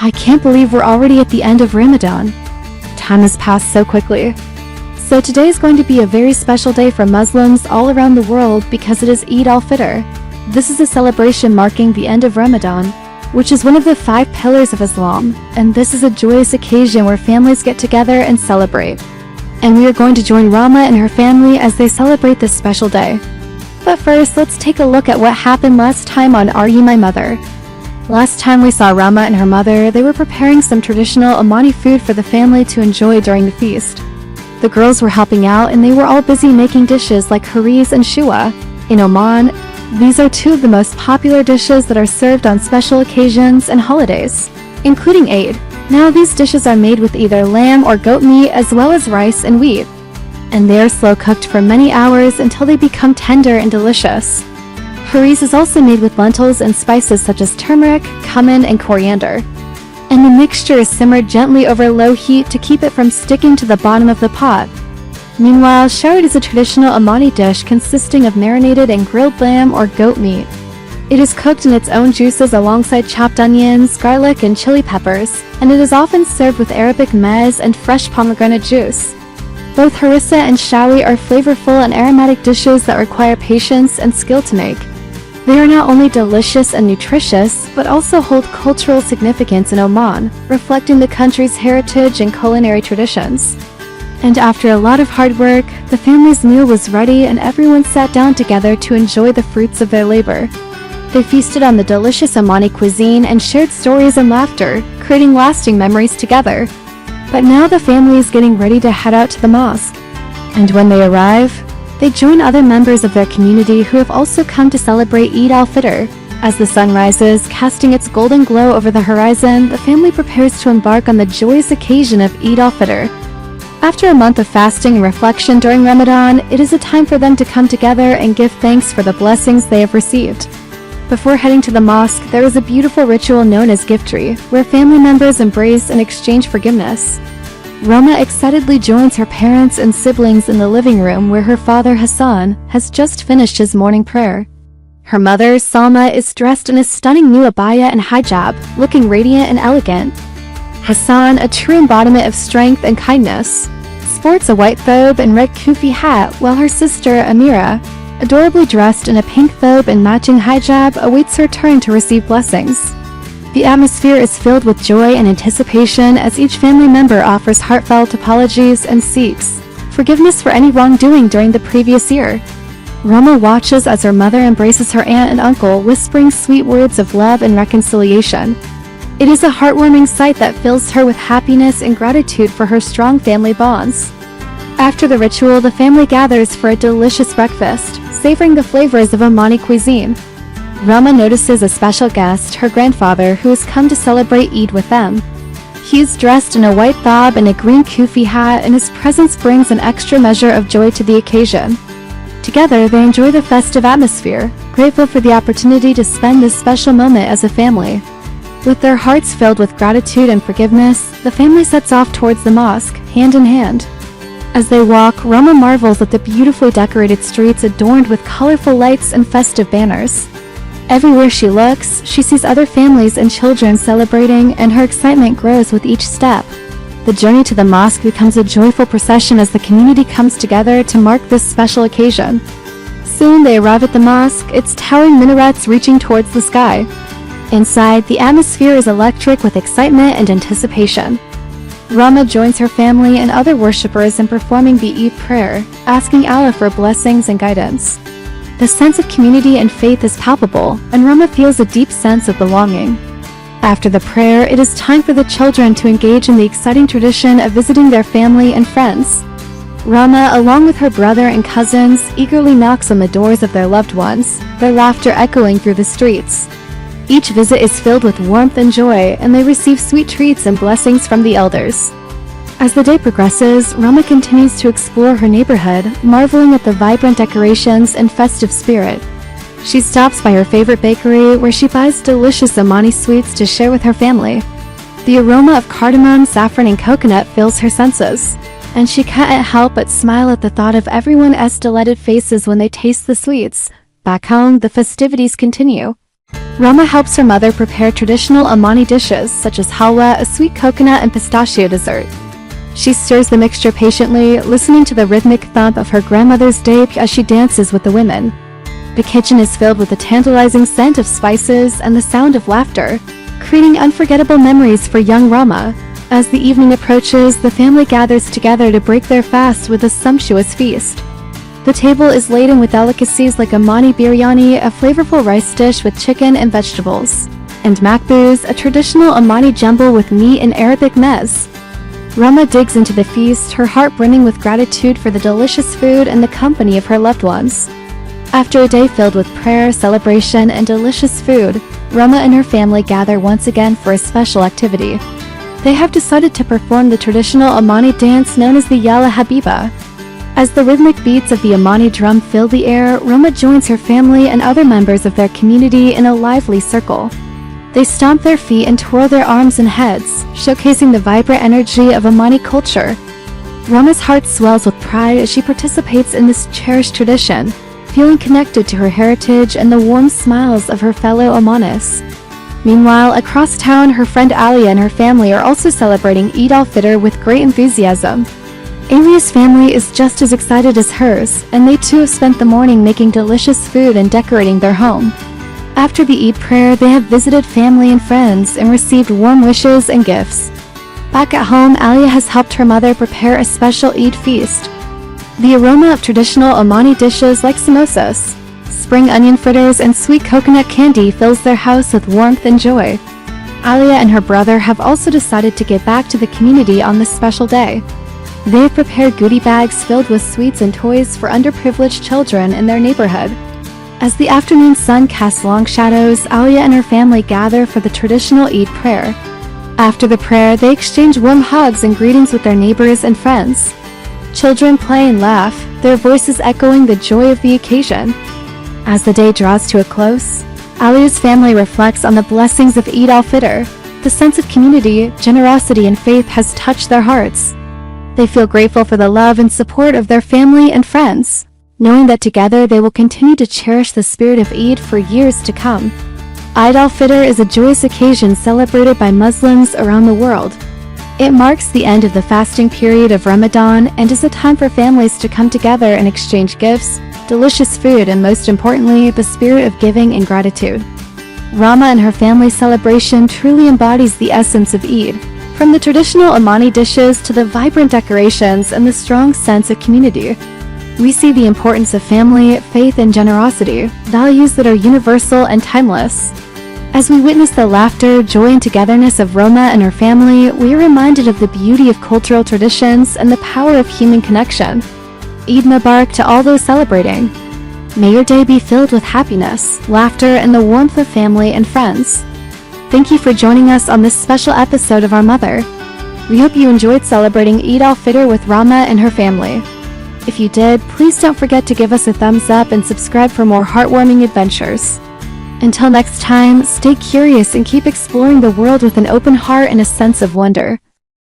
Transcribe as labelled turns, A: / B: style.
A: I can't believe we're already at the end of Ramadan. Time has passed so quickly. So today is going to be a very special day for Muslims all around the world because it is Eid-ul-Fitr. This is a celebration marking the end of Ramadan, which is one of the 5 pillars of Islam, and this is a joyous occasion where families get together and celebrate. And we are going to join Rama and her family as they celebrate this special day. But first, let's take a look at what happened last time on Are You My Mother? Last time we saw Rama and her mother, they were preparing some traditional Omani food for the family to enjoy during the feast. The girls were helping out and they were all busy making dishes like haris and shua. In Oman, these are 2 of the most popular dishes that are served on special occasions and holidays, including Eid. Now these dishes are made with either lamb or goat meat as well as rice and wheat, and they are slow cooked for many hours until they become tender and delicious. Haris is also made with lentils and spices such as turmeric, cumin, and coriander. And the mixture is simmered gently over low heat to keep it from sticking to the bottom of the pot. Meanwhile, shawit is a traditional Omani dish consisting of marinated and grilled lamb or goat meat. It is cooked in its own juices alongside chopped onions, garlic, and chili peppers, and it is often served with Arabic mezz and fresh pomegranate juice. Both harissa and shawi are flavorful and aromatic dishes that require patience and skill to make. They are not only delicious and nutritious, but also hold cultural significance in Oman, reflecting the country's heritage and culinary traditions. And after a lot of hard work, the family's meal was ready and everyone sat down together to enjoy the fruits of their labor. They feasted on the delicious Omani cuisine and shared stories and laughter, creating lasting memories together. But now the family is getting ready to head out to the mosque. And when they arrive, they join other members of their community who have also come to celebrate Eid-ul-Fitr. As the sun rises, casting its golden glow over the horizon, the family prepares to embark on the joyous occasion of Eid-ul-Fitr. After a month of fasting and reflection during Ramadan, it is a time for them to come together and give thanks for the blessings they have received. Before heading to the mosque, there is a beautiful ritual known as giftry, where family members embrace and exchange forgiveness. Roma excitedly joins her parents and siblings in the living room where her father Hassan has just finished his morning prayer. Her mother, Salma, is dressed in a stunning new abaya and hijab, looking radiant and elegant. Hassan, a true embodiment of strength and kindness, sports a white thobe and red kufi hat, while her sister, Amira, adorably dressed in a pink thobe and matching hijab, awaits her turn to receive blessings. The atmosphere is filled with joy and anticipation as each family member offers heartfelt apologies and seeks forgiveness for any wrongdoing during the previous year. Roma watches as her mother embraces her aunt and uncle, whispering sweet words of love and reconciliation. It is a heartwarming sight that fills her with happiness and gratitude for her strong family bonds. After the ritual, the family gathers for a delicious breakfast, savoring the flavors of Omani cuisine. Rama notices a special guest, her grandfather, who has come to celebrate Eid with them. He is dressed in a white thobe and a green kufi hat, and his presence brings an extra measure of joy to the occasion. Together, they enjoy the festive atmosphere, grateful for the opportunity to spend this special moment as a family. With their hearts filled with gratitude and forgiveness, the family sets off towards the mosque, hand in hand. As they walk, Rama marvels at the beautifully decorated streets adorned with colorful lights and festive banners. Everywhere she looks, she sees other families and children celebrating, and her excitement grows with each step. The journey to the mosque becomes a joyful procession as the community comes together to mark this special occasion. Soon they arrive at the mosque, its towering minarets reaching towards the sky. Inside, the atmosphere is electric with excitement and anticipation. Rama joins her family and other worshippers in performing the Eid prayer, asking Allah for blessings and guidance. The sense of community and faith is palpable, and Rama feels a deep sense of belonging. After the prayer, it is time for the children to engage in the exciting tradition of visiting their family and friends. Rama, along with her brother and cousins, eagerly knocks on the doors of their loved ones, their laughter echoing through the streets. Each visit is filled with warmth and joy, and they receive sweet treats and blessings from the elders. As the day progresses, Rama continues to explore her neighborhood, marveling at the vibrant decorations and festive spirit. She stops by her favorite bakery, where she buys delicious Omani sweets to share with her family. The aroma of cardamom, saffron, and coconut fills her senses, and she can't help but smile at the thought of everyone's delighted faces when they taste the sweets. Back home, the festivities continue. Roma helps her mother prepare traditional Omani dishes such as halwa, a sweet coconut and pistachio dessert. She stirs the mixture patiently, listening to the rhythmic thump of her grandmother's debe as she dances with the women. The kitchen is filled with the tantalizing scent of spices and the sound of laughter, creating unforgettable memories for young Roma. As the evening approaches, the family gathers together to break their fast with a sumptuous feast. The table is laden with delicacies like Omani biryani, a flavorful rice dish with chicken and vegetables, and makbuz, a traditional Omani jumble with meat and Arabic meze. Roma digs into the feast, her heart brimming with gratitude for the delicious food and the company of her loved ones. After a day filled with prayer, celebration, and delicious food, Roma and her family gather once again for a special activity. They have decided to perform the traditional Omani dance known as the Yalla Habiba. As the rhythmic beats of the Omani drum fill the air, Roma joins her family and other members of their community in a lively circle. They stomp their feet and twirl their arms and heads, showcasing the vibrant energy of Omani culture. Roma's heart swells with pride as she participates in this cherished tradition, feeling connected to her heritage and the warm smiles of her fellow Omanis. Meanwhile, across town, her friend Alia and her family are also celebrating Eid-ul-Fitr with great enthusiasm. Alia's family is just as excited as hers, and they too have spent the morning making delicious food and decorating their home. After the Eid prayer, they have visited family and friends and received warm wishes and gifts. Back at home, Alia has helped her mother prepare a special Eid feast. The aroma of traditional Omani dishes like samosas, spring onion fritters, and sweet coconut candy fills their house with warmth and joy. Alia and her brother have also decided to give back to the community on this special day. They have prepared goodie bags filled with sweets and toys for underprivileged children in their neighborhood. As the afternoon sun casts long shadows, Alia and her family gather for the traditional Eid prayer. After the prayer, they exchange warm hugs and greetings with their neighbors and friends. Children play and laugh, their voices echoing the joy of the occasion. As the day draws to a close, Alia's family reflects on the blessings of Eid-ul-Fitr. The sense of community, generosity, and faith has touched their hearts. They feel grateful for the love and support of their family and friends, knowing that together they will continue to cherish the spirit of Eid for years to come. Eid-ul-Fitr is a joyous occasion celebrated by Muslims around the world. It marks the end of the fasting period of Ramadan and is a time for families to come together and exchange gifts, delicious food, and most importantly, the spirit of giving and gratitude. Rama and her family's celebration truly embodies the essence of Eid, from the traditional Omani dishes to the vibrant decorations and the strong sense of community. We see the importance of family, faith, and generosity, values that are universal and timeless. As we witness the laughter, joy, and togetherness of Roma and her family, we are reminded of the beauty of cultural traditions and the power of human connection. Eid Mubarak to all those celebrating. May your day be filled with happiness, laughter, and the warmth of family and friends. Thank you for joining us on this special episode of Our Mother. We hope you enjoyed celebrating Eid-ul-Fitr with Rama and her family. If you did, please don't forget to give us a thumbs up and subscribe for more heartwarming adventures. Until next time, stay curious and keep exploring the world with an open heart and a sense of wonder.